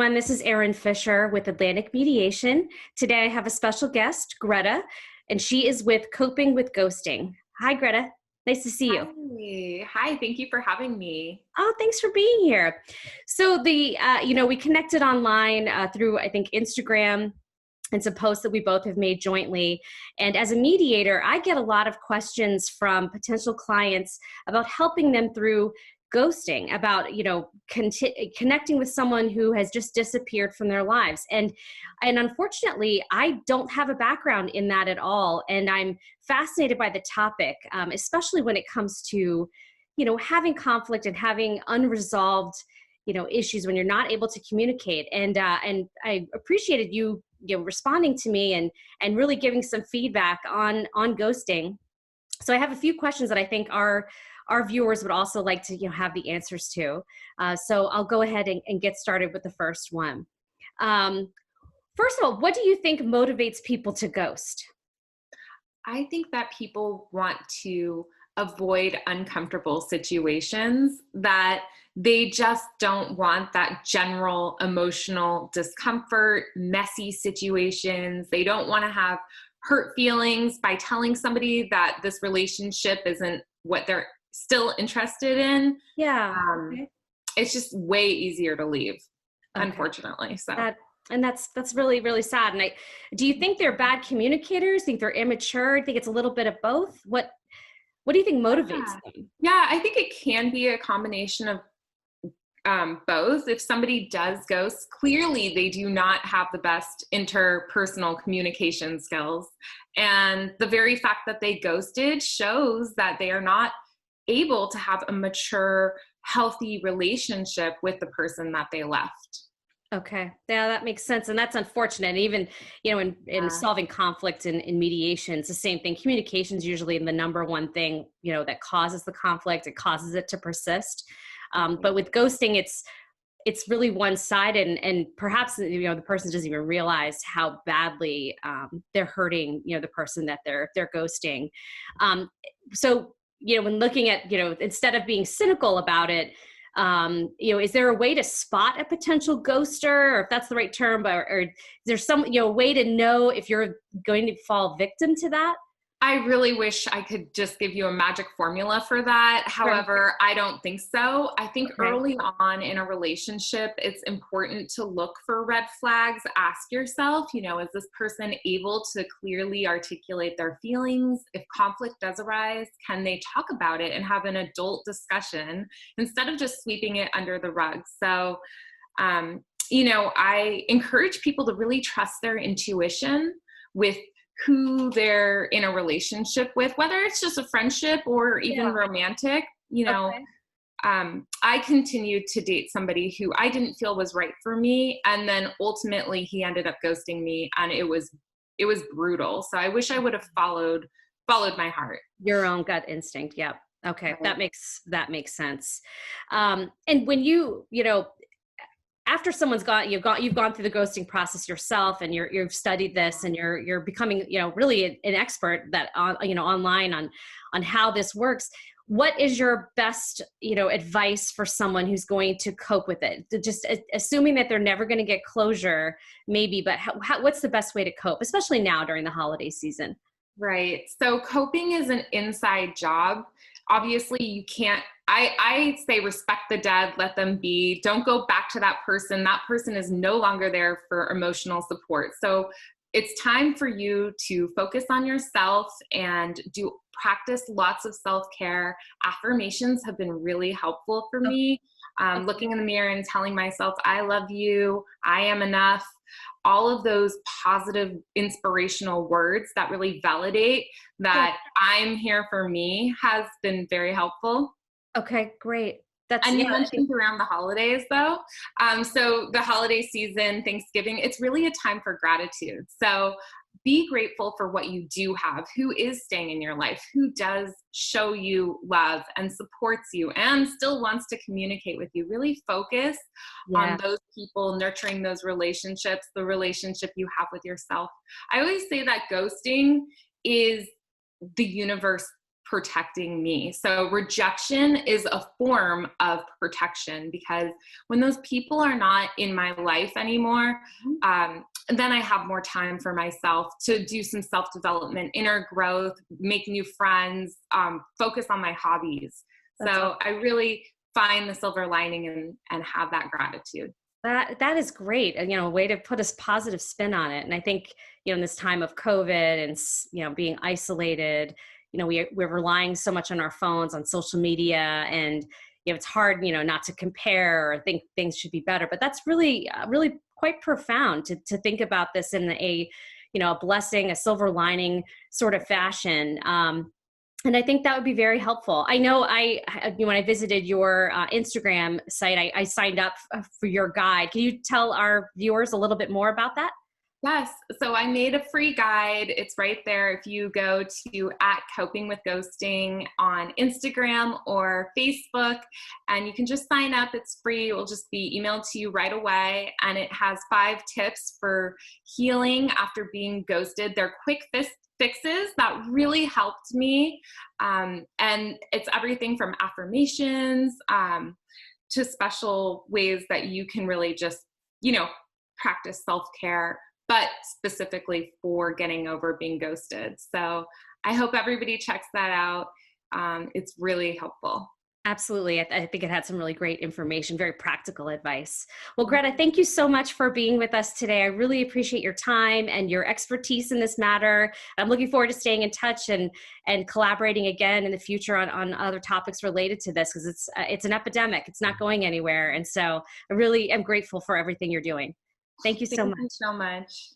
everyone. This is Erin Fisher with Atlantic Mediation. Today I have a special guest, Greta, and she is with Coping with Ghosting. Hi, Greta. Nice to see you. Hi. Thank you for having me. Oh, thanks for being here. So we connected online through, I think, Instagram and some posts that we both have made jointly. And as a mediator, I get a lot of questions from potential clients about helping them through ghosting, about connecting with someone who has just disappeared from their lives. And unfortunately, I don't have a background in that at all. And I'm fascinated by the topic, especially when it comes to, having conflict and having unresolved, issues when you're not able to communicate. And I appreciated you, responding to me and really giving some feedback on ghosting. So I have a few questions that I think our viewers would also like to have the answers to. So I'll go ahead and get started with the first one. First of all, what do you think motivates people to ghost? I think that people want to avoid uncomfortable situations, that they just don't want that general emotional discomfort, messy situations. They don't want to have hurt feelings by telling somebody that this relationship isn't what they're still interested in. Yeah. Okay. It's just way easier to leave, unfortunately. So. And that's really, really sad. And do you think they're bad communicators? Think they're immature? Think it's a little bit of both? What do you think motivates them? Yeah, I think it can be a combination of both. If somebody does ghost, clearly they do not have the best interpersonal communication skills. And the very fact that they ghosted shows that they are not able to have a mature, healthy relationship with the person that they left. Okay. Yeah, that makes sense. And that's unfortunate. Even, in solving conflict in mediation, it's the same thing. Communication is usually the number one thing, that causes the conflict. It causes it to persist. But with ghosting, it's really one-sided, and perhaps, the person doesn't even realize how badly they're hurting, the person that they're ghosting. So, when looking at, instead of being cynical about it, is there a way to spot a potential ghoster, or if that's the right term, or is there some, way to know if you're going to fall victim to that? I really wish I could just give you a magic formula for that. However, I don't think so. I think early on in a relationship, it's important to look for red flags. Ask yourself, is this person able to clearly articulate their feelings? If conflict does arise, can they talk about it and have an adult discussion instead of just sweeping it under the rug? So, I encourage people to really trust their intuition with who they're in a relationship with, whether it's just a friendship or even romantic. I continued to date somebody who I didn't feel was right for me. And then ultimately he ended up ghosting me, and it was brutal. So I wish I would have followed my heart. Your own gut instinct. Yeah. Okay. Right. That makes sense. And when after someone's you've gone through the ghosting process yourself, and you've studied this, and you're becoming, really an expert online on how this works. What is your best, advice for someone who's going to cope with it? Just assuming that they're never going to get closure, maybe, but what's the best way to cope, especially now during the holiday season? Right. So coping is an inside job. Obviously, you can't, I say respect the dead, let them be. Don't go back to that person. That person is no longer there for emotional support. So it's time for you to focus on yourself and practice lots of self-care. Affirmations have been really helpful for me. Looking in the mirror and telling myself, I love you, I am enough. All of those positive, inspirational words that really validate that I'm here for me has been very helpful. Okay, great. And you mentioned around the holidays, though. So the holiday season, Thanksgiving, it's really a time for gratitude. So be grateful for what you do have, who is staying in your life, who does show you love and supports you and still wants to communicate with you. Really focus on those people, nurturing those relationships, the relationship you have with yourself. I always say that ghosting is the universe protecting me. So rejection is a form of protection, because when those people are not in my life anymore, then I have more time for myself to do some self-development, inner growth, make new friends, focus on my hobbies. So I really find the silver lining and have that gratitude. That is great. And, a way to put a positive spin on it. And I think, in this time of COVID and, being isolated, we're relying so much on our phones, on social media, and, it's hard, not to compare or think things should be better. But that's really, really quite profound to think about this in a blessing, a silver lining sort of fashion. And I think that would be very helpful. I know when I visited your Instagram site, I signed up for your guide. Can you tell our viewers a little bit more about that? Yes. So I made a free guide. It's right there. If you go to @copingwithghosting on Instagram or Facebook, and you can just sign up. It's free. It will just be emailed to you right away. And it has 5 tips for healing after being ghosted. They're quick fixes that really helped me. And it's everything from affirmations to special ways that you can really just, practice self-care, but specifically for getting over being ghosted. So I hope everybody checks that out. It's really helpful. Absolutely. I think it had some really great information, very practical advice. Well, Greta, thank you so much for being with us today. I really appreciate your time and your expertise in this matter. I'm looking forward to staying in touch and collaborating again in the future on other topics related to this, because it's an epidemic. It's not going anywhere. And so I really am grateful for everything you're doing. Thank you so much. Thank you so much.